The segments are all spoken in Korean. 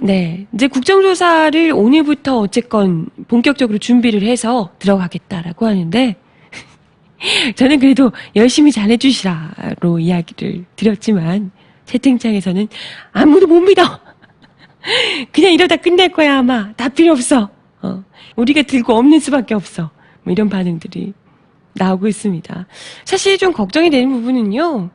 네. 이제 국정조사를 오늘부터 어쨌건 본격적으로 준비를 해서 들어가겠다라고 하는데, 저는 그래도 열심히 잘해주시라로 이야기를 드렸지만, 채팅창에서는 아무도 못 믿어! 그냥 이러다 끝낼 거야, 아마. 다 필요 없어. 우리가 들고 없는 수밖에 없어. 뭐 이런 반응들이 나오고 있습니다. 사실 좀 걱정이 되는 부분은요,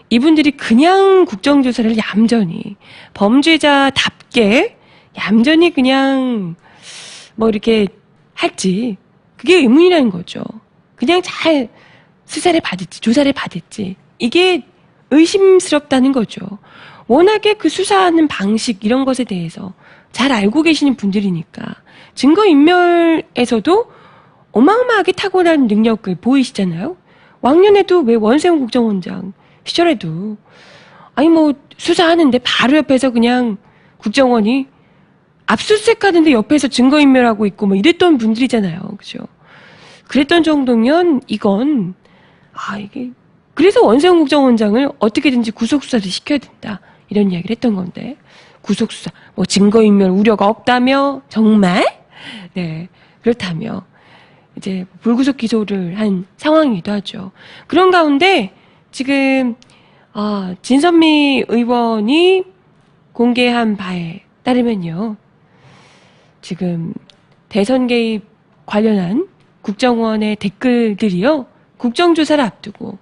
이분들이 그냥 국정조사를 얌전히, 범죄자답게 얌전히 그냥 뭐 이렇게 할지, 그게 의문이라는 거죠. 그냥 잘 수사를 받을지, 조사를 받을지, 이게 의심스럽다는 거죠. 워낙에 그 수사하는 방식, 이런 것에 대해서 잘 알고 계시는 분들이니까, 증거인멸에서도 어마어마하게 탁월한 능력을 보이시잖아요. 왕년에도 왜 원세훈 국정원장 시절에도 아니 뭐 수사하는데 바로 옆에서 그냥 국정원이 압수수색 하는데 옆에서 증거인멸하고 있고 뭐 이랬던 분들이잖아요. 그죠? 그랬던 정도면 이건 이게 그래서 원세훈 국정원장을 어떻게든지 구속수사를 시켜야 된다 이런 이야기를 했던 건데, 구속수사 뭐 증거인멸 우려가 없다며 정말? 네, 그렇다며 이제 불구속 기소를 한 상황이기도 하죠. 그런 가운데 지금 진선미 의원이 공개한 바에 따르면요, 지금 대선 개입 관련한 국정원의 댓글들이요, 국정조사를 앞두고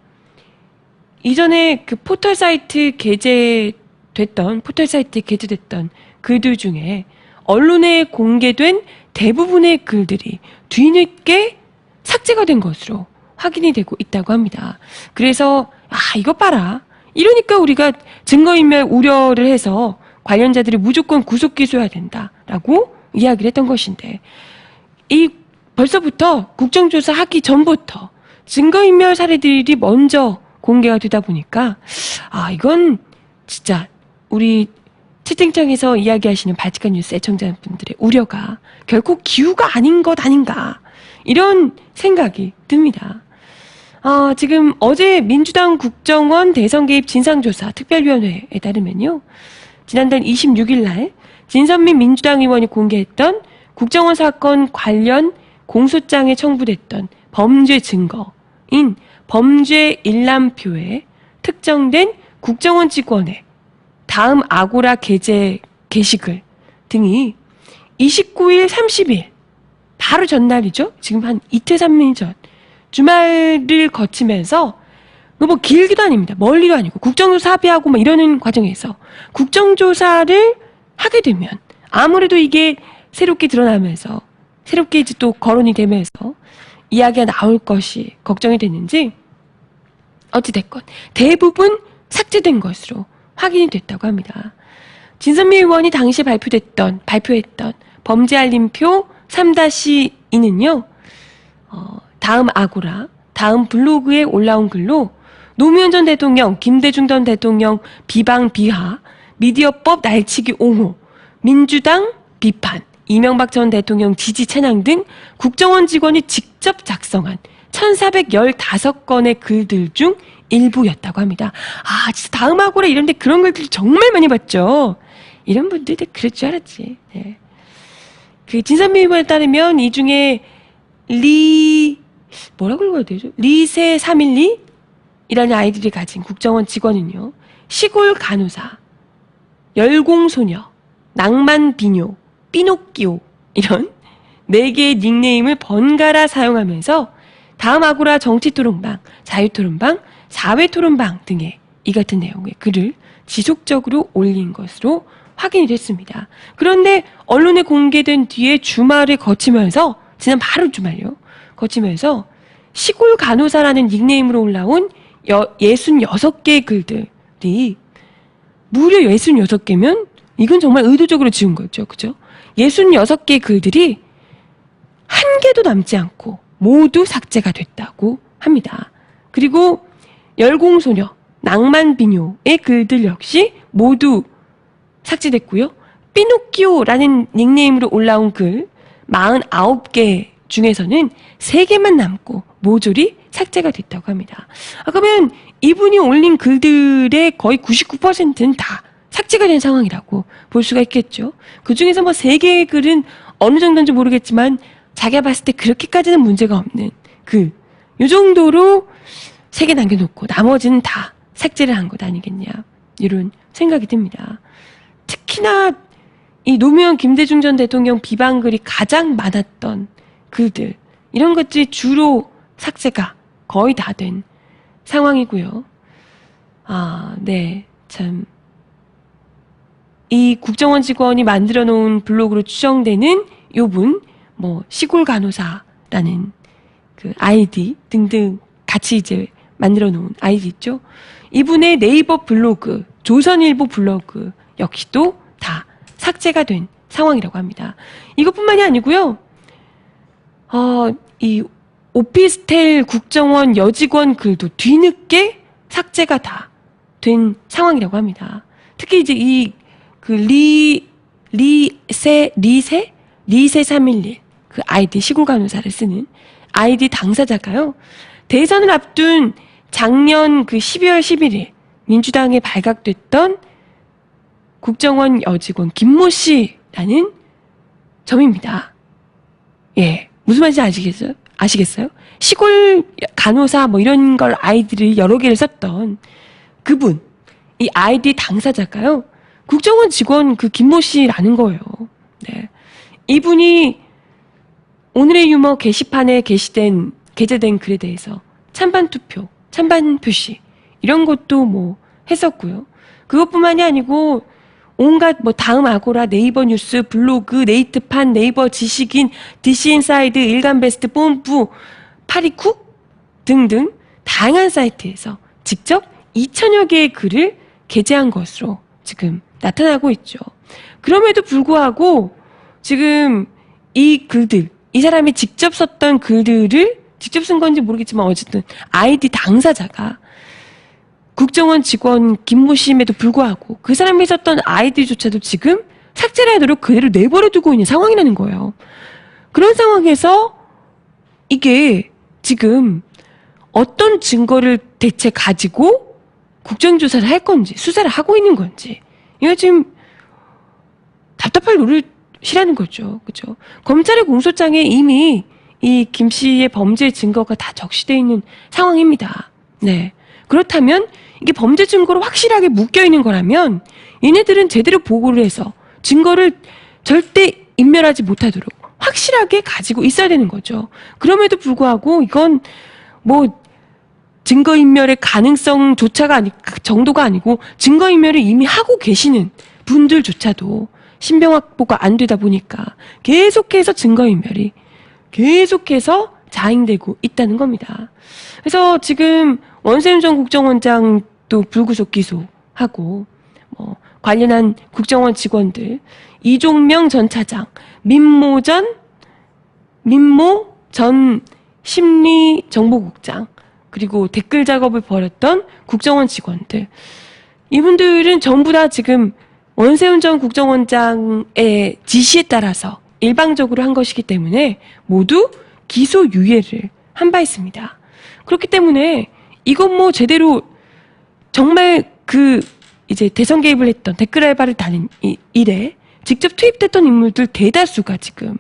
이전에 그 포털사이트에 게재됐던 글들 중에 언론에 공개된 대부분의 글들이 뒤늦게 삭제가 된 것으로 확인이 되고 있다고 합니다. 그래서 이것 봐라, 이러니까 우리가 증거인멸 우려를 해서 관련자들이 무조건 구속 기소해야 된다라고 이야기를 했던 것인데, 이 벌써부터 국정조사 하기 전부터 증거인멸 사례들이 먼저 공개가 되다 보니까 이건 진짜 우리 채팅창에서 이야기하시는 발칙한 뉴스 애청자분들의 우려가 결코 기우가 아닌 것 아닌가, 이런 생각이 듭니다. 지금 어제 민주당 국정원 대선 개입 진상조사 특별위원회에 따르면요, 지난달 26일 날 진선민 민주당 의원이 공개했던 국정원 사건 관련 공소장에 청구됐던 범죄 증거인 범죄 일람표에 특정된 국정원 직원의 다음 아고라 게시글 등이 29일, 30일 바로 전날이죠. 지금 한 이틀 3일 전 주말을 거치면서 뭐 길기도 아닙니다. 멀리도 아니고 국정조사 합의하고 막 이러는 과정에서 국정조사를 하게 되면 아무래도 이게 새롭게 드러나면서 새롭게 이제 또 거론이 되면서 이야기가 나올 것이 걱정이 됐는지 어찌됐건 대부분 삭제된 것으로 확인이 됐다고 합니다. 진선미 의원이 당시 발표했던 범죄 알림표 3-2는요, 다음 아고라, 다음 블로그에 올라온 글로 노무현 전 대통령, 김대중 전 대통령 비방 비하, 미디어법 날치기 옹호, 민주당 비판, 이명박 전 대통령 지지 찬양 등 국정원 직원이 직접 작성한 1415건의 글들 중 일부였다고 합니다. 진짜 다음 아고라 이런데 그런 글들 정말 많이 봤죠. 이런 분들도 그럴 줄 알았지. 네. 그 진선미 의원에 따르면 이 중에 뭐라고 읽어야 되죠? 리세 312이라는 아이들이 가진 국정원 직원은요, 시골 간호사, 열공소녀, 낭만비뇨, 피노키오 이런 4개의 닉네임을 번갈아 사용하면서 다음 아고라 정치토론방, 자유토론방, 사회토론방 등의 이 같은 내용의 글을 지속적으로 올린 것으로 확인이 됐습니다. 그런데 언론에 공개된 뒤에 주말을 거치면서, 지난 바로 주말요, 거치면서 시골 간호사라는 닉네임으로 올라온 66개의 글들이, 무려 66개면 이건 정말 의도적으로 지운 거죠. 그죠? 66개의 글들이 한 개도 남지 않고 모두 삭제가 됐다고 합니다. 그리고 열공소녀, 낭만비뇨의 글들 역시 모두 삭제됐고요. 피노키오라는 닉네임으로 올라온 글 49개 중에서는 3개만 남고 모조리 삭제가 됐다고 합니다. 그러면 이분이 올린 글들의 거의 99%는 다 삭제가 된 상황이라고 볼 수가 있겠죠. 그 중에서 뭐 3개의 글은 어느 정도인지 모르겠지만 자기가 봤을 때 그렇게까지는 문제가 없는 글, 요 정도로 3개 남겨놓고 나머지는 다 삭제를 한 것 아니겠냐, 이런 생각이 듭니다. 특히나 이 노무현 김대중 전 대통령 비방글이 가장 많았던 글들, 이런 것들이 주로 삭제가 거의 다 된 상황이고요. 네, 참. 이 국정원 직원이 만들어 놓은 블로그로 추정되는 요분, 뭐 시골 간호사라는 그 아이디 등등 같이 이제 만들어 놓은 아이디 있죠. 이분의 네이버 블로그, 조선일보 블로그 역시도 다 삭제가 된 상황이라고 합니다. 이것뿐만이 아니고요. 이 오피스텔 국정원 여직원 글도 뒤늦게 삭제가 다 된 상황이라고 합니다. 특히 이제 리세311 그 아이디, 시골 간호사를 쓰는 아이디 당사자가요, 대선을 앞둔 작년 그 12월 11일 민주당에 발각됐던 국정원 여직원 김모 씨라는 점입니다. 예, 무슨 말인지 아시겠어요? 시골 간호사 뭐 이런 걸 아이디를 여러 개를 썼던 그분, 이 아이디 당사자가요, 국정원 직원 그 김모 씨라는 거예요. 네. 이분이 오늘의 유머 게시판에 게재된 글에 대해서 찬반 투표, 찬반 표시 이런 것도 뭐 했었고요. 그것뿐만이 아니고 온갖 뭐 다음 아고라, 네이버 뉴스, 블로그, 네이트판, 네이버 지식인, DC인사이드, 일간베스트, 뽐뿌, 파리쿡 등등 다양한 사이트에서 직접 2,000여 개의 글을 게재한 것으로 지금 나타나고 있죠. 그럼에도 불구하고 지금 이 글들, 이 사람이 직접 썼던 글들을 직접 쓴 건지 모르겠지만 어쨌든 아이디 당사자가 국정원 직원 김모 씨임에도 불구하고 그 사람이 썼던 아이디조차도 지금 삭제를 하도록 그대로 내버려 두고 있는 상황이라는 거예요. 그런 상황에서 이게 지금 어떤 증거를 대체 가지고 국정조사를 할 건지, 수사를 하고 있는 건지, 이거 지금 답답할 노릇이라는 거죠. 그죠? 검찰의 공소장에 이미 이 김 씨의 범죄 증거가 다 적시되어 있는 상황입니다. 네. 그렇다면 이게 범죄 증거로 확실하게 묶여 있는 거라면 얘네들은 제대로 보고를 해서 증거를 절대 인멸하지 못하도록 확실하게 가지고 있어야 되는 거죠. 그럼에도 불구하고 이건 뭐 증거인멸의 가능성조차가 정도가 아니고 증거인멸을 이미 하고 계시는 분들조차도 신병 확보가 안 되다 보니까 계속해서 증거인멸이 계속해서 자행되고 있다는 겁니다. 그래서 지금 원세훈 전 국정원장도 불구속 기소하고 뭐 관련한 국정원 직원들, 이종명 전 차장, 민모 전 심리정보국장, 그리고 댓글 작업을 벌였던 국정원 직원들, 이분들은 전부 다 지금 원세훈 전 국정원장의 지시에 따라서 일방적으로 한 것이기 때문에 모두 기소유예를 한 바 있습니다. 그렇기 때문에 이건 뭐 제대로 정말 이제 대선 개입을 했던 댓글 알바를 다닌 일에 직접 투입됐던 인물들 대다수가 지금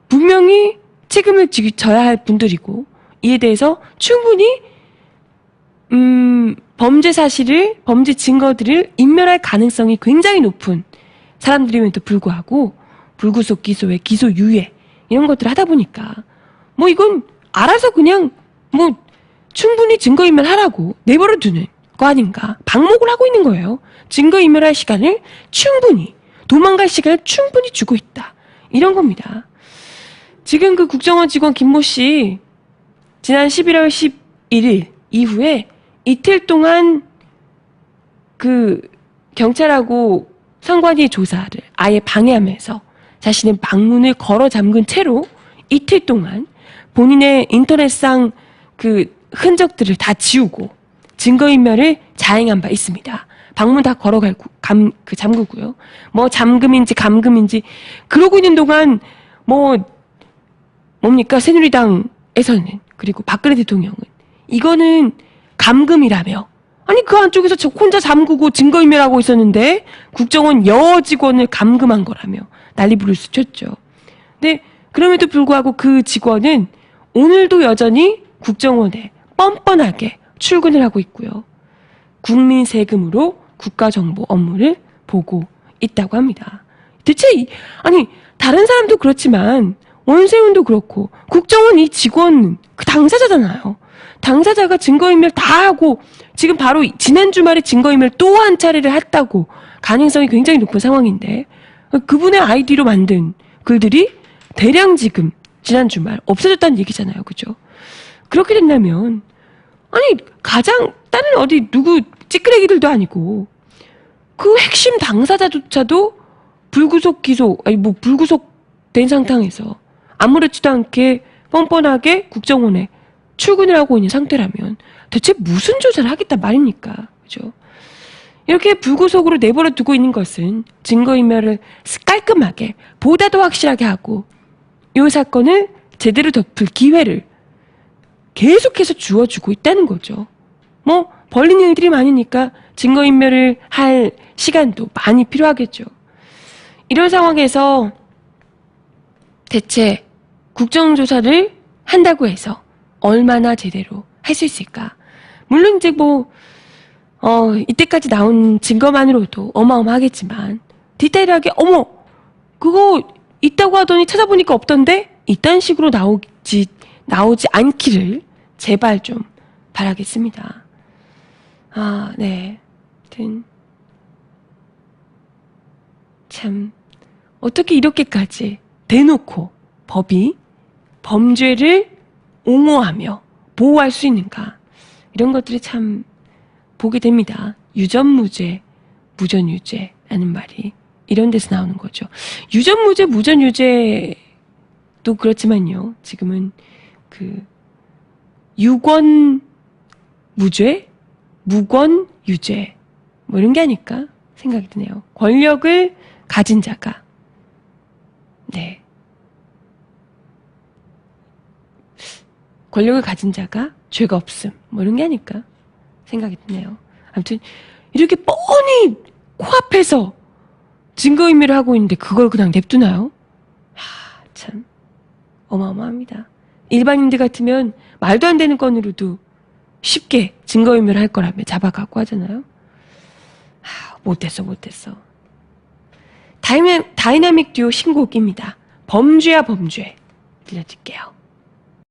분명히 책임을 져야 할 분들이고, 이에 대해서 충분히 범죄 증거들을 인멸할 가능성이 굉장히 높은 사람들임에도 불구하고 불구속 기소에 기소유예 이런 것들을 하다 보니까 뭐 이건 알아서 그냥 뭐 충분히 증거인멸하라고 내버려 두는 거 아닌가, 방목을 하고 있는 거예요. 증거인멸할 시간을 충분히, 도망갈 시간을 충분히 주고 있다, 이런 겁니다. 지금 그 국정원 직원 김모 씨 지난 11월 11일 이후에 이틀 동안 그 경찰하고 선관위 조사를 아예 방해하면서 자신의 방문을 걸어 잠근 채로 이틀 동안 본인의 인터넷상 그 흔적들을 다 지우고 증거인멸을 자행한 바 있습니다. 방문 다 걸어갈고 잠그고요. 뭐 잠금인지 감금인지 그러고 있는 동안 뭡니까 새누리당에서는, 그리고 박근혜 대통령은 이거는 감금이라며 아니 그 안쪽에서 저 혼자 잠그고 증거인멸하고 있었는데 국정원 여 직원을 감금한 거라며 난리 부를 수 쳤죠. 근데 그럼에도 불구하고 그 직원은 오늘도 여전히 국정원에 뻔뻔하게 출근을 하고 있고요. 국민 세금으로 국가정보 업무를 보고 있다고 합니다. 대체 아니 다른 사람도 그렇지만 원세훈도 그렇고 국정원 이 직원은 그 당사자잖아요. 당사자가 증거인멸 다 하고 지금 바로 지난 주말에 증거인멸 또 한 차례를 했다고 가능성이 굉장히 높은 상황인데 그분의 아이디로 만든 글들이 대량 지금 지난 주말 없어졌다는 얘기잖아요. 그죠? 그렇게 된다면 아니 가장 다른 어디 누구 찌끄레기들도 아니고 그 핵심 당사자조차도 불구속 기소 아니 뭐 불구속된 상태에서 아무렇지도 않게 뻔뻔하게 국정원에 출근을 하고 있는 상태라면 대체 무슨 조사를 하겠다 말입니까? 그죠? 이렇게 불구속으로 내버려 두고 있는 것은 증거인멸을 깔끔하게 보다 더 확실하게 하고 이 사건을 제대로 덮을 기회를 계속해서 주어주고 있다는 거죠. 뭐 벌린 일들이 많으니까 증거인멸을 할 시간도 많이 필요하겠죠. 이런 상황에서 대체 국정조사를 한다고 해서 얼마나 제대로 할 수 있을까? 물론 이제 이때까지 나온 증거만으로도 어마어마하겠지만 디테일하게 어머 그거 있다고 하더니 찾아보니까 없던데 이딴 식으로 나오지 않기를 제발 좀 바라겠습니다. 아, 네. 하여튼 참 어떻게 이렇게까지 대놓고 법이 범죄를 옹호하며 보호할 수 있는가 이런 것들이 참 보게 됩니다. 유전무죄, 무전유죄라는 말이 이런 데서 나오는 거죠. 유전무죄, 무전유죄도 그렇지만요. 지금은 그 유권무죄, 무권유죄 뭐 이런 게 아닐까 생각이 드네요. 권력을 가진 자가 네 권력을 가진 자가 죄가 없음 뭐 이런 게 아닐까 생각이 드네요. 아무튼 이렇게 뻔히 코앞에서 증거인멸을 하고 있는데 그걸 그냥 냅두나요? 참 어마어마합니다. 일반인들 같으면 말도 안 되는 건으로도 쉽게 증거인멸을 할 거라며 잡아가고 하잖아요. 못됐어. 다이나믹 듀오 신곡입니다. 범죄야 범죄 들려드릴게요.